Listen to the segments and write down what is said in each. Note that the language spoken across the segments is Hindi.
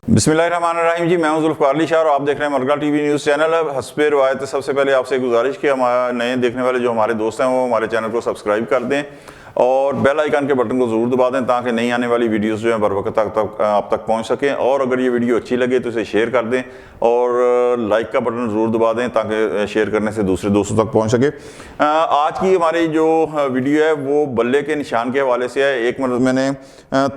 बिस्मिल्लाहिर्रहमानिर्रहीम जी, मैं हूं जुल्फ़िकार अली शाह और आप देख रहे हैं मरकज़ टीवी न्यूज़ चैनल। हस्बे रवायत सबसे पहले आपसे गुजारिश कि हमारे नए देखने वाले जो हमारे दोस्त हैं वो हमारे चैनल को सब्सक्राइब कर दें और बेल आइकन के बटन को ज़रूर दबा दें ताकि नई आने वाली वीडियोस जो हैं बर वक्त आप तक पहुंच सकें। और अगर ये वीडियो अच्छी लगे तो इसे शेयर कर दें और लाइक का बटन ज़रूर दबा दें ताकि शेयर करने से दूसरे दोस्तों तक पहुंच सके। आज की हमारी जो वीडियो है वो बल्ले के निशान के हवाले से है। एक मतलब मैंने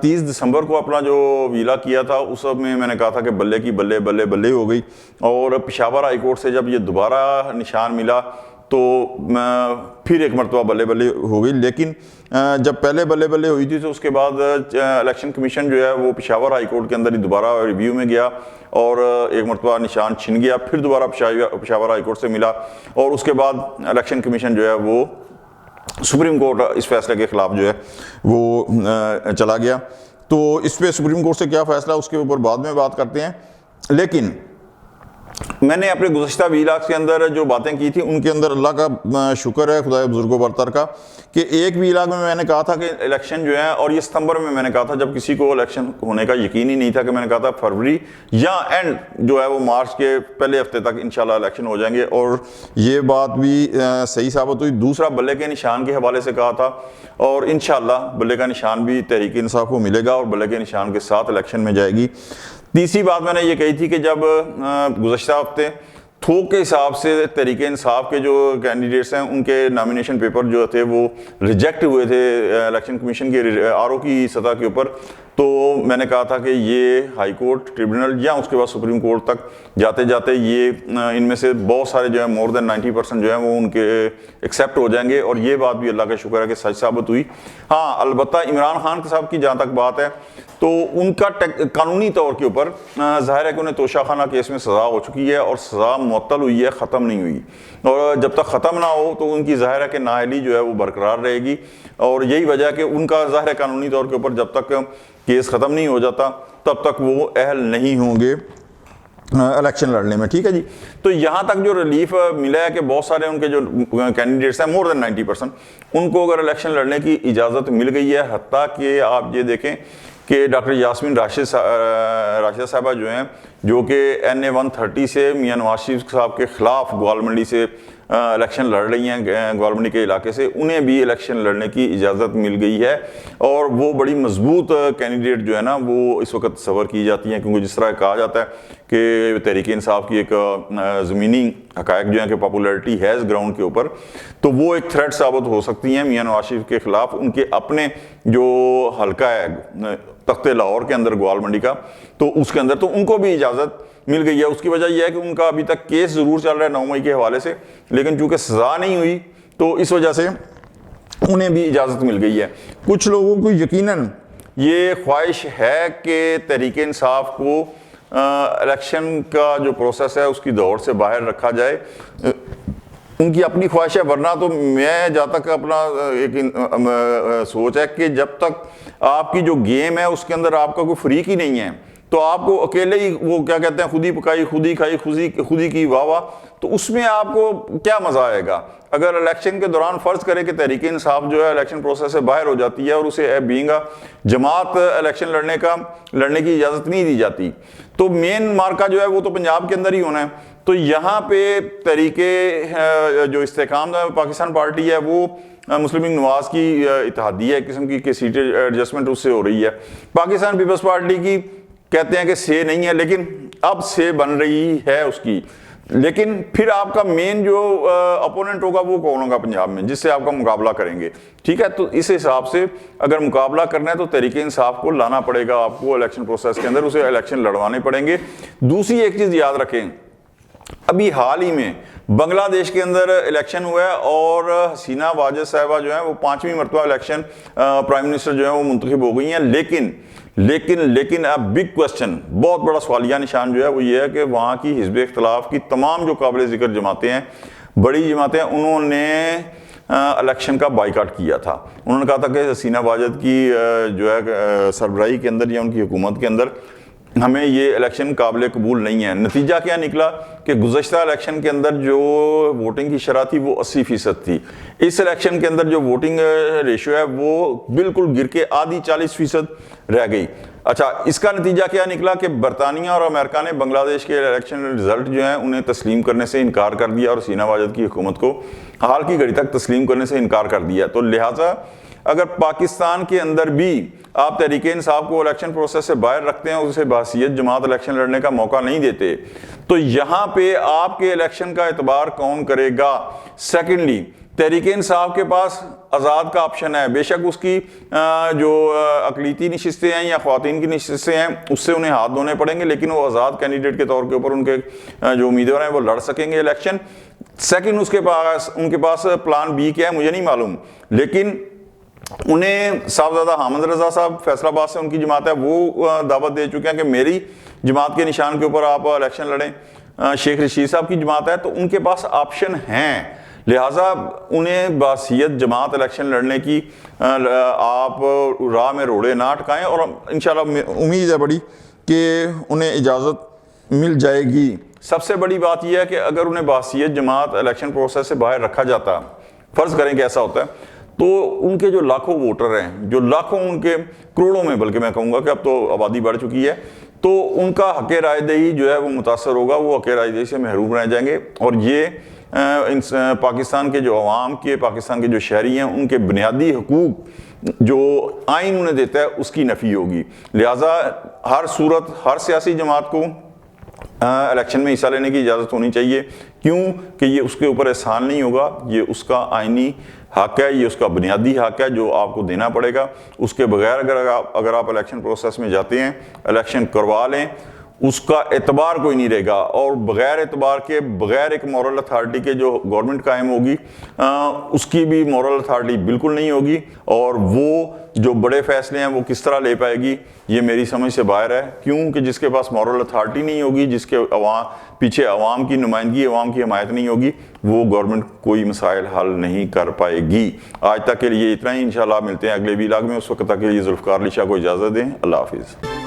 30 दिसंबर को अपना जो वीला किया था उस सब में मैंने कहा था कि बल्ले की बल्ले बल्ले बल्ले हो गई, और पेशावर हाई कोर्ट से जब ये दोबारा निशान मिला तो फिर एक मरतबा बल्ले बल्ले हो गई। लेकिन जब पहले बल्ले बल्ले हुई थी तो उसके बाद इलेक्शन कमीशन जो है वो पेशावर हाई कोर्ट के अंदर ही दोबारा रिव्यू में गया और एक मरतबा निशान छिन गया, फिर दोबारा पेशावर हाई कोर्ट से मिला और उसके बाद इलेक्शन कमीशन जो है वो सुप्रीम कोर्ट इस फैसले के खिलाफ जो है वो चला गया। तो इस पे सुप्रीम कोर्ट से क्या फैसला उसके ऊपर बाद में बात करते हैं। लेकिन मैंने अपने गुज़श्ता वीलाग्स के अंदर जो बातें की थी उनके अंदर अल्लाह का शुक्र है, खुदा बुजुर्गो बरतर का, कि एक वीलाग में मैंने कहा था कि इलेक्शन जो है, और ये सितंबर में मैंने कहा था जब किसी को इलेक्शन होने का यकीन ही नहीं था, कि मैंने कहा था फरवरी या एंड जो है वो मार्च के पहले हफ्ते तक इंशाल्लाह इलेक्शन हो जाएंगे, और ये बात भी सही साबित हुई। दूसरा बल्ले के निशान के हवाले से कहा था और इंशाल्लाह बल्ले का निशान भी तहरीक इंसाफ को मिलेगा और बल्ले के निशान के साथ इलेक्शन में जाएगी। तीसरी बात मैंने ये कही थी कि जब गुज़श्ता हफ्ते थोक के हिसाब से तहरीक इंसाफ के जो कैंडिडेट्स हैं उनके नॉमिनेशन पेपर जो थे वो रिजेक्ट हुए थे इलेक्शन कमीशन के आरओ की सतह के ऊपर, तो मैंने कहा था कि ये हाई कोर्ट ट्रिब्यूनल या उसके बाद सुप्रीम कोर्ट तक जाते जाते ये इनमें से बहुत सारे जो है मोर देन 90% जो है वो उनके एक्सेप्ट हो जाएंगे, और ये बात भी अल्लाह का शुक्र है कि सच साबित हुई। हाँ, अलबत्ता इमरान खान साहब की जहाँ तक बात है तो उनका कानूनी तौर के ऊपर ज़ाहिर है कि उन्हें तोशाखाना केस में सज़ा हो चुकी है और सज़ा मुअत्तल हुई है, ख़त्म नहीं हुई, और जब तक ख़त्म ना हो तो उनकी ज़ाहिर है कि नाअहली जो है वो बरकरार रहेगी। और यही वजह है कि उनका ज़ाहिर है कानूनी तौर के ऊपर जब तक केस ख़त्म नहीं हो जाता तब तक वो अहल नहीं होंगे इलेक्शन लड़ने में। ठीक है जी। तो यहाँ तक जो रिलीफ मिला है कि बहुत सारे उनके जो कैंडिडेट्स हैं मोर देन 90% उनको अगर इलेक्शन लड़ने की इजाज़त मिल गई है। हत्ता कि आप ये देखें कि डॉक्टर यास्मीन राशिद साहबा जो हैं, जो कि NA 130 से मियां नवाज शरीफ साहब के ख़िलाफ़ ग्वालमंडी से इलेक्शन लड़ रही हैं, ग्वालमंडी के इलाके से, उन्हें भी इलेक्शन लड़ने की इजाज़त मिल गई है और वो बड़ी मजबूत कैंडिडेट जो है ना वो इस वक्त तस्वर की जाती हैं, क्योंकि जिस तरह कहा जाता है कि तहरीक इंसाफ की एक ज़मीनी हक़ाइक़ जो है कि पॉपुलैरिटी है इस ग्राउंड के ऊपर, तो वो एक थ्रेट साबित हो सकती हैं मियां नवाज शरीफ के ख़िलाफ़ उनके अपने जो हल्का है तख्ते लाहौर के अंदर ग्वालमंडी का, तो उसके अंदर तो उनको भी इजाज़त मिल गई है। उसकी वजह यह है कि उनका अभी तक केस ज़रूर चल रहा है 9 मई के हवाले से, लेकिन चूँकि सज़ा नहीं हुई तो इस वजह से उन्हें भी इजाज़त मिल गई है। कुछ लोगों को यकीनन ये ख्वाहिश है कि तहरीक इंसाफ को इलेक्शन का जो प्रोसेस है उसकी दौड़ से बाहर रखा जाए, उनकी अपनी ख्वाहिश है। वरना तो मैं जहाँ तक अपना एक सोच है कि जब तक आपकी जो गेम है उसके अंदर आपका कोई फ्रीक ही नहीं है तो आपको अकेले ही वो क्या कहते हैं खुद ही पकाई खुद ही खाई खुद ही की वाह, तो उसमें आपको क्या मज़ा आएगा। अगर इलेक्शन के दौरान फ़र्ज़ करें कि तहरीक इंसाफ जो है इलेक्शन प्रोसेस से बाहर हो जाती है और उसे बीइंग जमात इलेक्शन लड़ने की इजाज़त नहीं दी जाती, तो मेन मार्का जो है वो तो पंजाब के अंदर ही होना है। तो यहाँ पे तरीके जो इस्तेकाम पाकिस्तान पार्टी है वो मुस्लिम लीग नवाज की इत्तेहादी है किस्म की सीट एडजस्टमेंट उससे हो रही है। पाकिस्तान पीपल्स पार्टी की कहते हैं कि से नहीं है, लेकिन अब से बन रही है उसकी। लेकिन फिर आपका मेन जो अपोनेंट होगा वो कौन होगा पंजाब में जिससे आपका मुकाबला करेंगे। ठीक है, तो इस हिसाब से अगर मुकाबला करना है तो तहरीक इंसाफ को लाना पड़ेगा आपको इलेक्शन प्रोसेस के अंदर, उसे इलेक्शन लड़वाने पड़ेंगे। दूसरी एक चीज़ याद रखें, अभी हाल ही में बांग्लादेश के अंदर इलेक्शन हुआ है और हसीना वाजिद साहिबा जो है वो 5वीं मरतबा इलेक्शन प्राइम मिनिस्टर जो है वो मुंतखब हो गई हैं। लेकिन अब बिग क्वेश्चन, बहुत बड़ा सवालिया निशान जो है वो ये है कि वहाँ की हिज़्ब इख्तिलाफ की तमाम जो काबिल ज़िक्र जमातें हैं, बड़ी जमातें, उन्होंने इलेक्शन का बाइकाट किया था। उन्होंने कहा था कि हसीना वाजिद की जो है सरबराही के अंदर या उनकी हुकूमत के अंदर हमें ये इलेक्शन काबिल कबूल नहीं है। नतीजा क्या निकला कि गुज़श्ता इलेक्शन के अंदर जो वोटिंग की शरह थी वो 80% थी। इस इलेक्शन के अंदर जो वोटिंग रेशियो है वो बिल्कुल गिर के आधी 40% रह गई। अच्छा, इसका नतीजा क्या निकला कि बरतानिया और अमेरिका ने बांग्लादेश के इलेक्शन रिजल्ट जो हैं उन्हें तस्लीम करने से इनकार कर दिया और सीना वाजद की हुकूमत को हाल की घड़ी तक तस्लीम करने से इनकार कर दिया। तो लिहाजा अगर पाकिस्तान के अंदर भी आप तहरीक इंसाफ को इलेक्शन प्रोसेस से बाहर रखते हैं, उसे बासियत जमात इलेक्शन लड़ने का मौका नहीं देते, तो यहाँ पे आपके इलेक्शन का एतबार कौन करेगा? सेकेंडली, तहरीक इंसाफ के पास आज़ाद का ऑप्शन है। बेशक उसकी जो अकलीती नशिस्तें हैं या ख्वातीन की नशिस्तें हैं उससे उन्हें हाथ धोने पड़ेंगे, लेकिन वो आज़ाद कैंडिडेट के तौर के ऊपर उनके जो उम्मीदवार हैं वो लड़ सकेंगे इलेक्शन। सेकेंड, उनके पास प्लान बी क्या है मुझे नहीं मालूम, लेकिन उन्हें साहबजादा हामिद रजा साहब फैसलाबाद से उनकी जमात है, वो दावत दे चुके हैं कि मेरी जमात के निशान के ऊपर आप इलेक्शन लड़ें। शेख रशीद साहब की जमात है, तो उनके पास ऑप्शन हैं। लिहाजा उन्हें बासियत जमात इलेक्शन लड़ने की आप राह में रोड़े ना अटकाएं, और इंशाल्लाह उम्मीद है बड़ी कि उन्हें इजाज़त मिल जाएगी। सबसे बड़ी बात यह है कि अगर उन्हें बासियत जमात इलेक्शन प्रोसेस से बाहर रखा जाता, फ़र्ज़ करें कि ऐसा होता है, तो उनके जो लाखों वोटर हैं, जो लाखों उनके करोड़ों में बल्कि मैं कहूँगा कि अब तो आबादी बढ़ चुकी है, तो उनका हक़ रायदही जो है वो मुतासर होगा, वो हक़ रायदही से महरूम रह जाएंगे। और ये पाकिस्तान के जो अवाम के, पाकिस्तान के जो शहरी हैं, उनके बुनियादी हकूक़ जो आइन उन्हें देता है उसकी नफ़ी होगी। लिहाजा हर सूरत, हर सियासी जमात को इलेक्शन में हिस्सा लेने की इजाज़त होनी चाहिए। क्यों कि ये उसके ऊपर एहसान नहीं होगा, ये उसका आइनी हक है, ये उसका बुनियादी हक है जो आपको देना पड़ेगा। उसके बगैर अगर आप इलेक्शन प्रोसेस में जाते हैं, इलेक्शन करवा लें, उसका एतबार कोई नहीं रहेगा। और बगैर एतबार के, बगैर एक मॉरल अथॉरिटी के जो गवर्नमेंट कायम होगी, उसकी भी मॉरल अथॉरिटी बिल्कुल नहीं होगी, और वो जो बड़े फैसले हैं वो किस तरह ले पाएगी, ये मेरी समझ से बाहर है। क्योंकि जिसके पास मॉरल अथॉरिटी नहीं होगी, जिसके पीछे अवाम की नुमाइंदगी, अवाम की हमायत नहीं होगी, वो गवर्नमेंट कोई मसाइल हल नहीं कर पाएगी। आज तक के लिए इतना ही, इंशाल्लाह मिलते हैं अगले व्लॉग में। उस वक्त तक के लिए जुल्फ़िकार अली शाह को इजाज़त दें। अल्लाह हाफिज़।